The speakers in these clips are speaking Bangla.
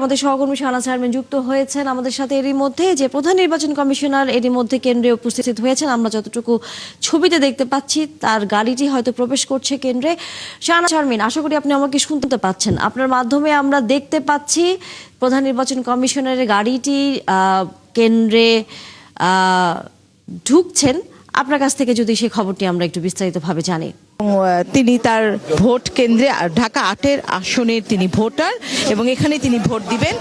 আমাদের সহকর্মী শাহনাজ শারমিন যুক্ত হয়েছেন আমাদের সাথে। এরই মধ্যে যে প্রধান নির্বাচন কমিশনার এরই মধ্যে কেন্দ্রে উপস্থিত হয়েছেন, আমরা যতটুকু ছবিতে দেখতে পাচ্ছি তার গাড়িটি হয়তো প্রবেশ করছে কেন্দ্রে। শাহনাজ শারমিন, আশা করি আপনি আমাকে শুনতে পাচ্ছেন। আপনার মাধ্যমে আমরা দেখতে পাচ্ছি প্রধান নির্বাচন কমিশনারের গাড়িটি কেন্দ্রে ঢুকছেন। আপনার কাছ থেকে যদি সেই খবরটি আমরা একটু বিস্তারিতভাবে জানি। তিনি তার ভোট কেন্দ্রে ঢাকা ৮-এর আসনের তিনি ভোটার এবং এখানে তিনি ভোট দিবেন।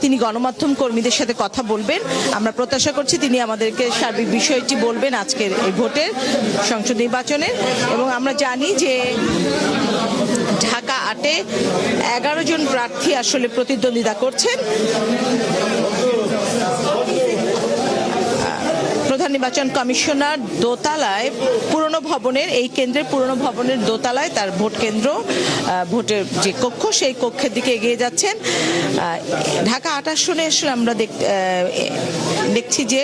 তিনি গণমাধ্যম কর্মীদের সাথে কথা বলবেন। আমরা প্রত্যাশা করছি তিনি আমাদেরকে সার্বিক বিষয়টি বলবেন আজকের এই ভোটের সংসদ নির্বাচনের। এবং আমরা জানি যে ঢাকা ৮-এ ১১ জন প্রার্থী আসলে প্রতিদ্বন্দ্বিতা করছেন। প্রধান নির্বাচন কমিশনার দোতলায় পুরনো ভবনের এই কেন্দ্রের পুরনো ভবনের দোতলায় তার ভোট কেন্দ্র, ভোটের যে কক্ষ সেই কক্ষের দিকে এগিয়ে যাচ্ছেন। ঢাকা ৮ আসনে আসলে আমরা দেখছি যে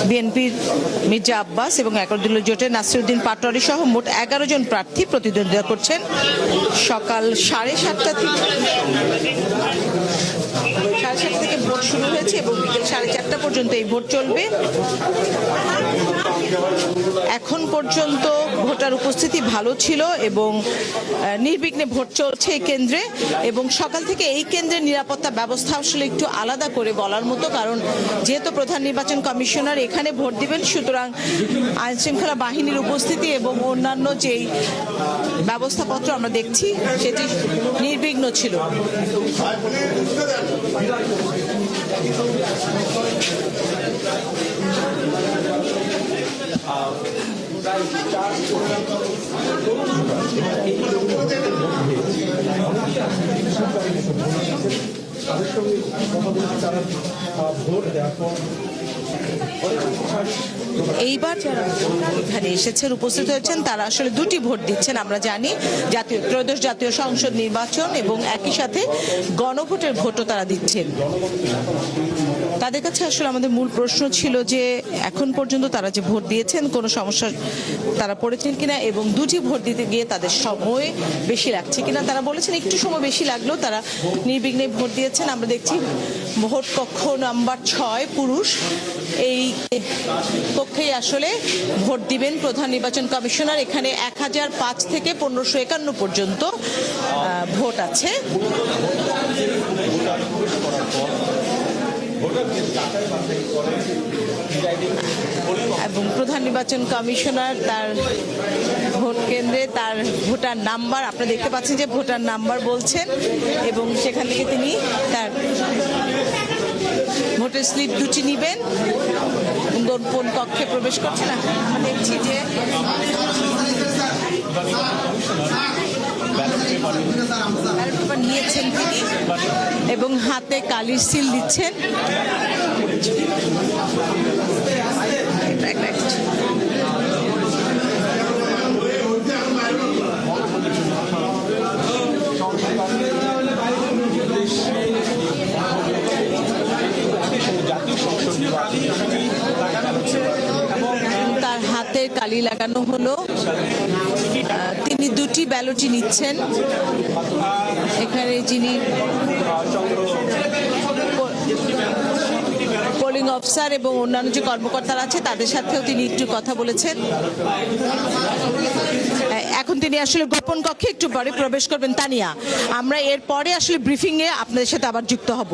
বিএনপির মির্জা আব্বাস এবং একদলীয় জোটের নাসিরউদ্দিন পাটোয়ারি সহ মোট ১১ জন প্রার্থী প্রতিদ্বন্দ্বিতা করছেন। সকাল 7:30 থেকে ভোট শুরু হয়েছে এবং বিকেল 4:30 পর্যন্ত এই ভোট চলবে। এখন পর্যন্ত ভোটার উপস্থিতি ভালো ছিল এবং নির্বিঘ্নে ভোট চলছে এই কেন্দ্রে। এবং সকাল থেকে এই কেন্দ্রের নিরাপত্তা ব্যবস্থা আসলে একটু আলাদা করে বলার মতো, কারণ যেহেতু প্রধান নির্বাচন কমিশনার এখানে ভোট দিবেন, সুতরাং আইন শৃঙ্খলা বাহিনীর উপস্থিতি এবং অন্যান্য যেই ব্যবস্থাপত্র আমরা দেখছি সেটি নির্বিঘ্ন ছিল। এইবার যারা এখানে এসেছেন উপস্থিত হয়েছেন তারা আসলে দুটি ভোট দিচ্ছেন। আমরা জানি ত্রয়োদশ জাতীয় সংসদ নির্বাচন এবং একই সাথে গণভোটের ভোটও তারা দিচ্ছেন। তাদের কাছে আসলে আমাদের মূল প্রশ্ন ছিল যে এখন পর্যন্ত তারা যে ভোট দিয়েছেন কোনো সমস্যা তারা পড়েছেন কিনা এবং দুটি ভোট দিতে গিয়ে তাদের সময় বেশি লাগছে কিনা। তারা বলেছেন একটু সময় বেশি লাগলেও তারা নির্বিঘ্নে ভোট দিয়েছেন। আমরা দেখছি ভোট কক্ষ নাম্বার 6 পুরুষ, এই কক্ষেই আসলে ভোট দিবেন প্রধান নির্বাচন কমিশনার। এখানে 1005 থেকে 1551 পর্যন্ত ভোট আছে। এবং প্রধান নির্বাচন কমিশনার তার ভোট কেন্দ্রে তার ভোটার নাম্বার, আপনারা দেখতে পাচ্ছেন যে ভোটার নাম্বার বলছেন এবং সেখান থেকে তিনি তার ভোটের স্লিপ দুটি নিবেন। কোন কক্ষে প্রবেশ করছে না আমরা দেখছি যে ব্যালট পেপার নিয়েছেন তিনি এবং হাতে কালির সিল দিচ্ছেন। তার হাতে কালি লাগানো হলো। তিনি দুটি ব্যালটই নিচ্ছেন। এখানে যিনি পোলিং অফিসার এবং অন্যান্য যে কর্মকর্তারা আছে তাদের সাথেও তিনি একটু কথা বলেছেন। এখন তিনি আসলে গোপন কক্ষে একটু পরে প্রবেশ করবেন। তানিয়া, আমরা এরপরে আসলে ব্রিফিংয়ে আপনাদের সাথে আবার যুক্ত হব।